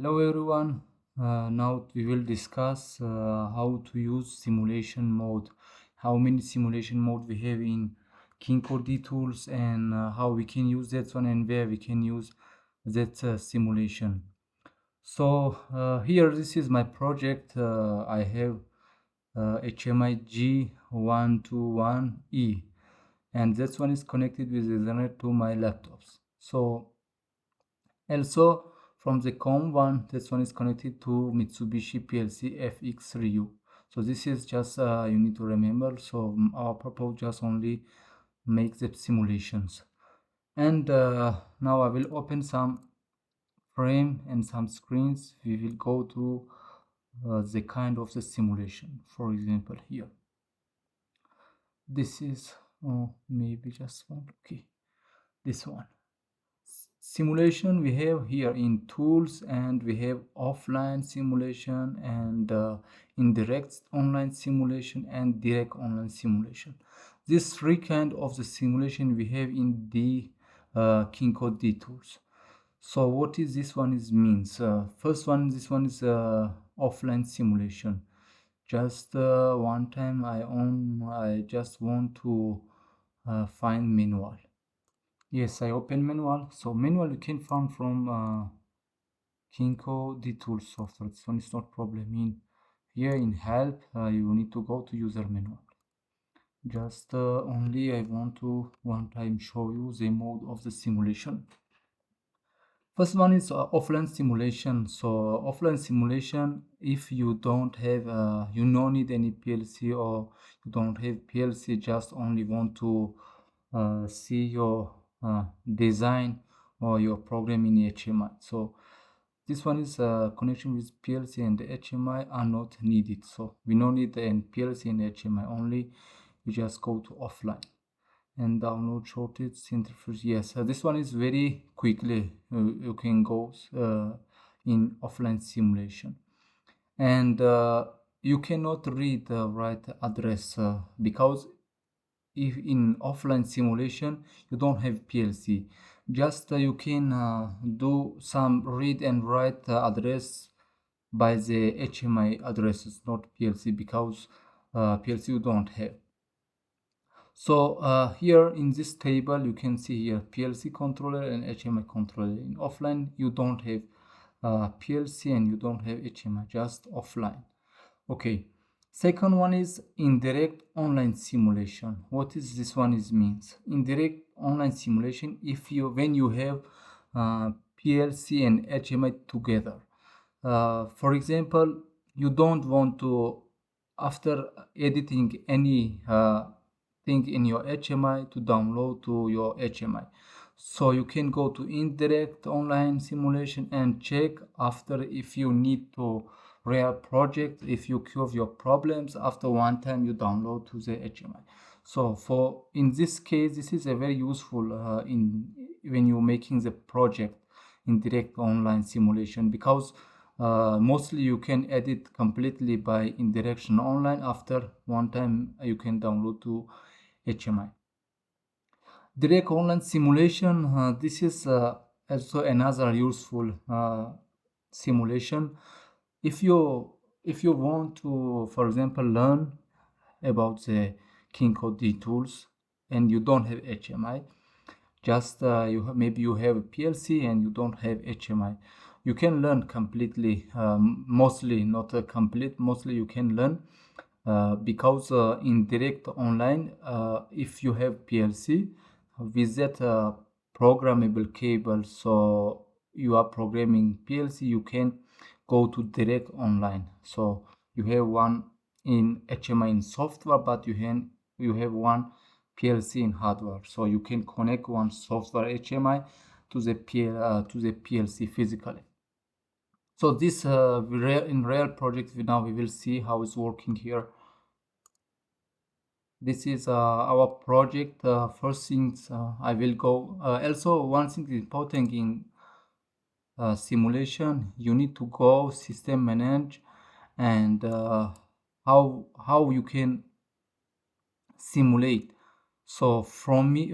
Hello everyone. Now we will discuss how to use simulation mode, how many simulation mode we have in KINCO DTOOLS, and how we can use that one and where we can use that simulation. So here this is my project. I have HMI G121E, and that one is connected with Ethernet to my laptops. So also from the COM1, this one is connected to Mitsubishi PLC FX3U. So this is just you need to remember. So our purpose just only make the simulations. And now I will open some frame and some screens. We will go to the kind of the simulation. For example, here. This is maybe just one. Okay, this one. Simulation we have here in tools, and we have offline simulation and indirect online simulation and direct online simulation. These three kind of the simulation we have in the KINCO DTOOLS. So what is this one is means? First one, this one is offline simulation. Just one time I just want to find manual. Yes, I open manual. So manual you can find from KINCO DTOOLS software. This one is not problem. In here in help, you need to go to user manual. Just only I want to one time show you the mode of the simulation. First one is offline simulation. So offline simulation, if you don't have, you don't need any PLC, or you don't have PLC, just only want to see your design or your program in HMI. So this one is connection with PLC and HMI are not needed. So we don't need the PLC and HMI only. You just go to offline and download shortage interface. Yes, this one is very quickly you can go in offline simulation, and you cannot read the right address because if in offline simulation you don't have PLC, just you can do some read and write address by the HMI addresses, not PLC, because PLC you don't have. So here in this table you can see here PLC controller and HMI controller. In offline you don't have PLC and you don't have HMI, just offline. Okay, second one is indirect online simulation. What is this one is means? Indirect online simulation, if you when you have PLC and HMI together. For example, you don't want to, after editing any thing in your HMI, to download to your HMI. So you can go to indirect online simulation and check after if you need to real project, if you cure your problems after one time you download to the HMI. So for in this case, this is a very useful in when you're making the project in direct online simulation, because mostly you can edit completely by indirection online. After one time you can download to HMI. Direct online simulation, this is also another useful simulation. If you want to, for example, learn about the KINCO DTOOLS and you don't have HMI, just maybe you have a PLC and you don't have HMI, you can learn completely, mostly not complete, mostly you can learn because in direct online, if you have PLC with that programmable cable, so you are programming PLC, you can go to direct online. So you have one in HMI in software, but you have one PLC in hardware. So you can connect one software HMI to the PLC physically. So this in real project now we will see how it's working here. This is our project. First things I will go. Also, one thing important in simulation, you need to go system manage and how you can simulate. So for me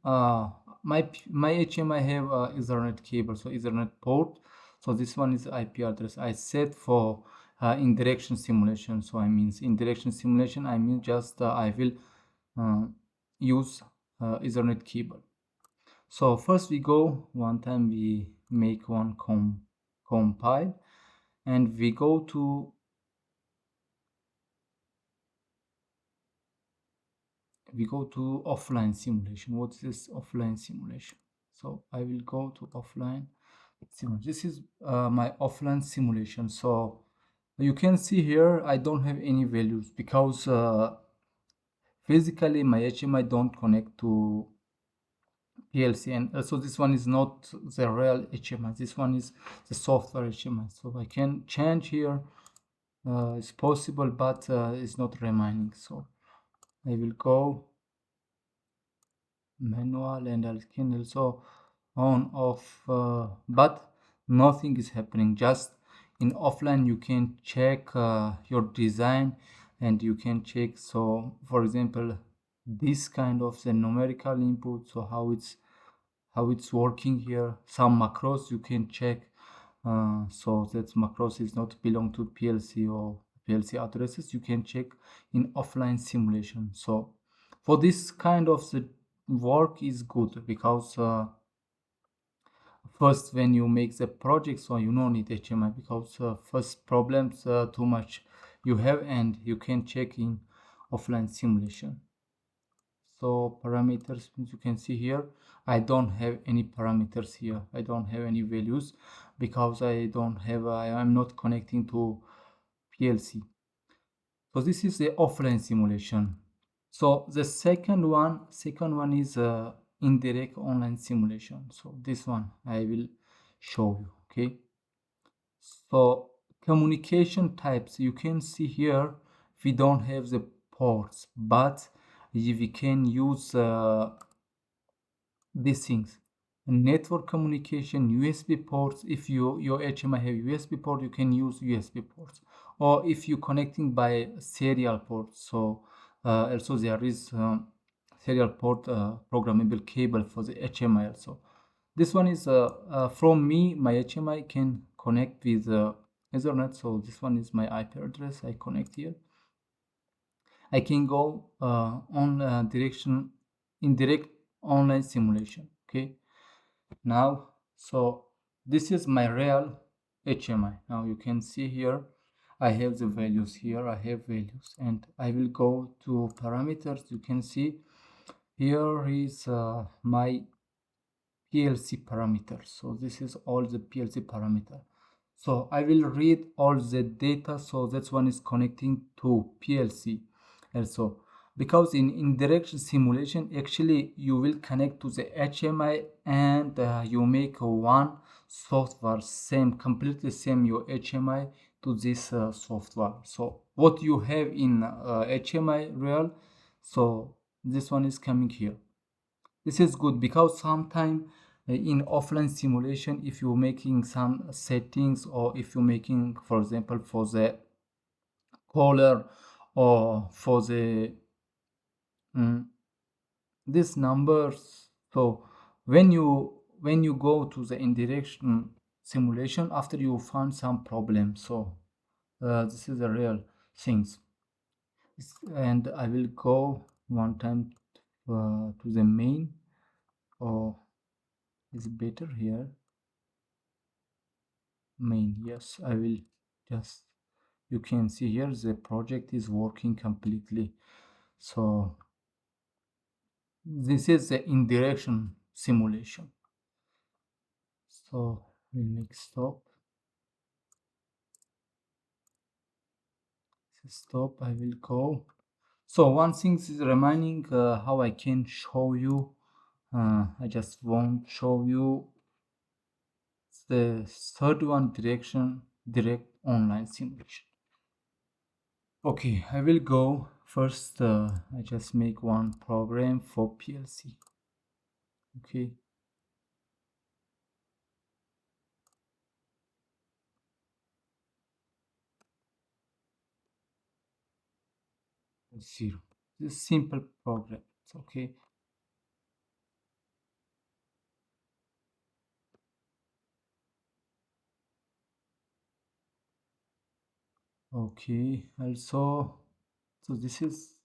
my HMI have Ethernet cable, so Ethernet port. So this one is IP address I set for indirection simulation. So I mean indirection simulation, I mean just I will use Ethernet cable. So first we go one time, we make one compile, and we go to offline simulation. What is this offline simulation? So I will go to offline simulation. This is my offline simulation. So you can see here I don't have any values because physically my HMI don't connect to PLC, and also this one is not the real HMI. This one is the software HMI. So I can change here. It's possible, but it's not remaining. So I will go manual, and I can also on off, but nothing is happening. Just in offline you can check your design, and you can check, so for example this kind of the numerical input, so how it's working here. Some macros you can check, so that macros is not belong to PLC or PLC addresses, you can check in offline simulation. So for this kind of the work is good, because first when you make the project, so you don't need HMI, because first problems too much you have, and you can check in offline simulation. So parameters, you can see here I don't have any parameters here. I don't have any values because I don't have I'm not connecting to PLC. So this is the offline simulation. So the second one is indirect online simulation. So this one I will show you. Okay, so communication types, you can see here we don't have the ports, but we can use these things. Network communication, USB ports. If your HMI have USB port, you can use USB ports, or if you connecting by serial port, so also there is serial port programmable cable for the HMI also. This one is from me, my HMI can connect with Ethernet, so this one is my IP address. I connect here. I can go on direction indirect online simulation. Okay, now so this is my real HMI. Now you can see here I have the values here. I have values, and I will go to parameters. You can see here is my PLC parameters. So this is all the PLC parameter. So I will read all the data. So that one is connecting to PLC also, because in indirect simulation actually you will connect to the HMI, and you make one software completely same your HMI to this software. So what you have in HMI real, so this one is coming here. This is good because sometimes in offline simulation, if you're making some settings, or if you're making, for example, for the color, or for the these numbers, so when you go to the indirection simulation, after you find some problem, so this is the real things. And I will go one time to the main, or is better here main. Yes, I will just, you can see here the project is working completely. So this is the indirection simulation. So we'll make stop. Stop. I will go. So one thing is reminding how I can show you. I just won't show you the third one, direct online simulation. Okay, I will go first. I just make one program for PLC. Okay, zero. This simple program. It's okay. Okay, also, so this is,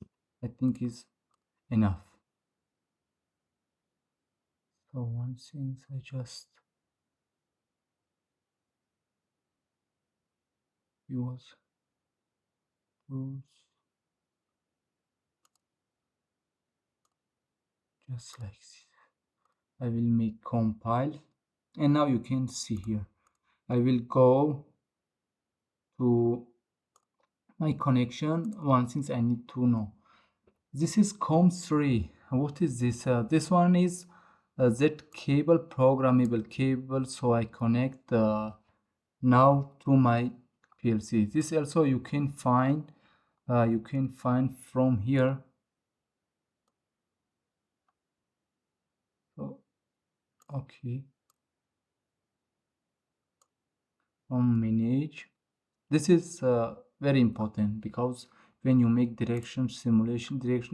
I think, is enough. So one thing I just use tools just like this. I will make compile, and now you can see here. I will go to my connection. One thing I need to know. This is COM3. What is this? This one is Z cable, programmable cable. So I connect now to my PLC. This also you can find from here. So okay, from manage. This is very important because when you make direction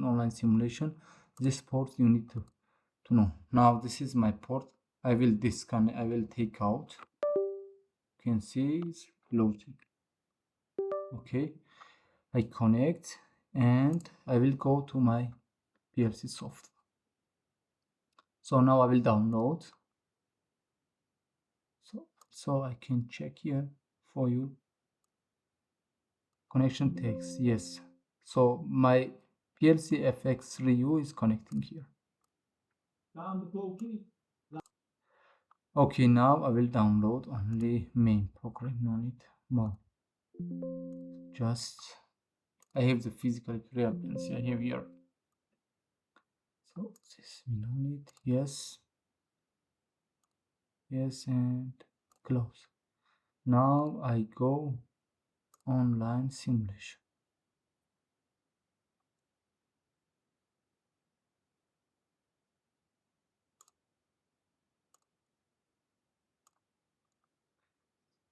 online simulation, this port you need to know. Now this is my port. I will disconnect. I will take out. You can see it's loading. Okay, I connect and I will go to my PLC software. So now I will download. So I can check here for you. Connection text, yes. So my PLC FX3U is connecting here. Okay, now I will download only main program, no need more. Just I have the physical real PLC I have here. So this we no need, yes, yes, and close. Now I go online simulation.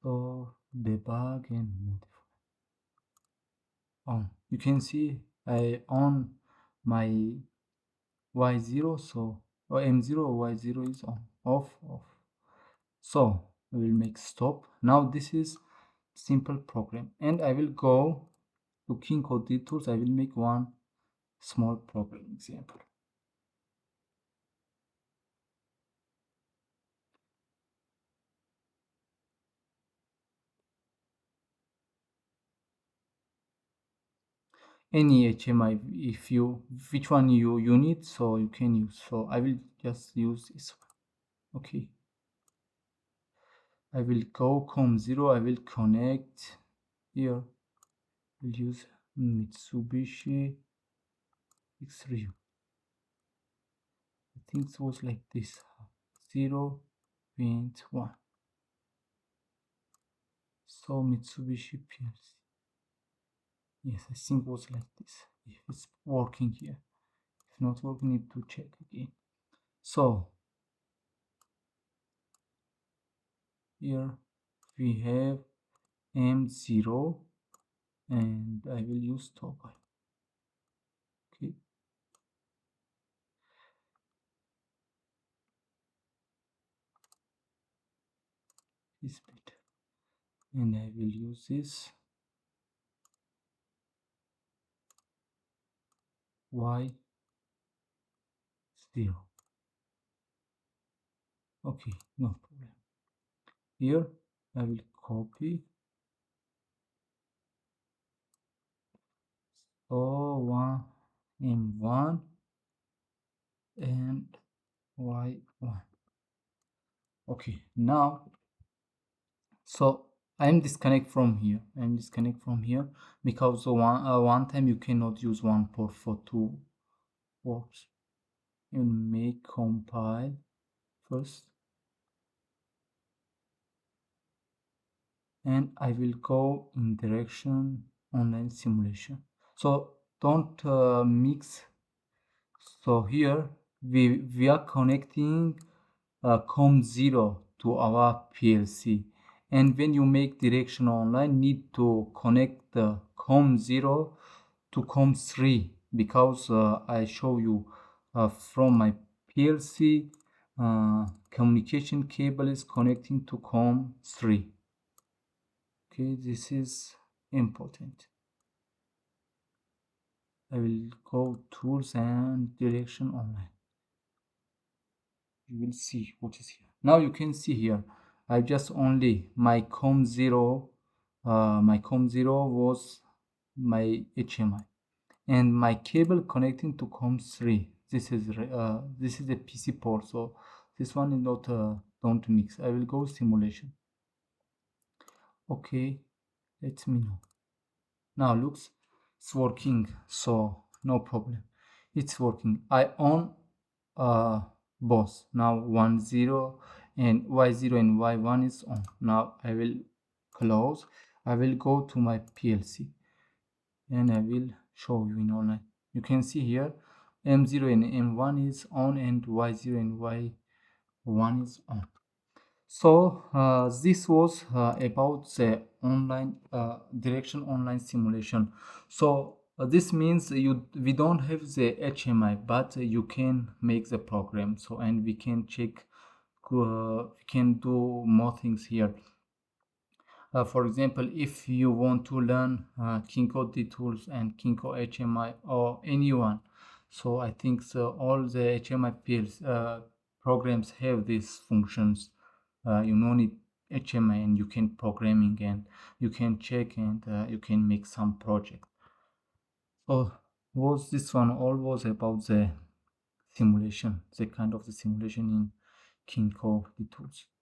So debug and modify. On. You can see I on my Y0, so or M0 or Y0 is on, off. So I will make stop. Now this is simple program, and I will go to KINCO DTOOLS. I will make one small program example. Any HMI, if you which one you need, so you can use. So I will just use this one. Okay. I will go COM0. I will connect here. We'll use Mitsubishi X3. I think it was like this. 0.1. So Mitsubishi PLC. Yes, I think it was like this. If it's working here. If not working, need to check again. So here we have M0 and I will use toggle. Okay. This bit. And I will use this Y0. Okay, no problem. Here I will copy O1 M1 and Y1. Okay, now so I'm disconnect from here. Because one time you cannot use one port for two ports. You make compile first, and I will go in direction online simulation. So don't mix. So here we are connecting COM0 to our PLC, and when you make direction online, need to connect the COM0 to COM3 because I show you from my PLC communication cable is connecting to COM3. Okay, this is important. I will go tools and direction online. You will see what is here. Now you can see here, I just only my COM0 was my HMI and my cable connecting to COM3. This is a PC port, so this one is not don't mix. I will go simulation. Okay, let me know. Now looks it's working, so no problem. It's working. I on both. Now 10 and y0 and y1 is on. Now I will close. I will go to my PLC and I will show you in online. You can see here M0 and M1 is on and Y0 and Y1 is on. So this was about the online direction online simulation. So this means we don't have the HMI, but you can make the program. So and we can check, we can do more things here. For example, if you want to learn KINCO DTOOLS and KINCO HMI or anyone, so I think so all the HMI programs have these functions. You don't need HMI and you can programming and you can check and you can make some project. So was this one all was about the simulation, the kind of the simulation in KINCO DTOOLS.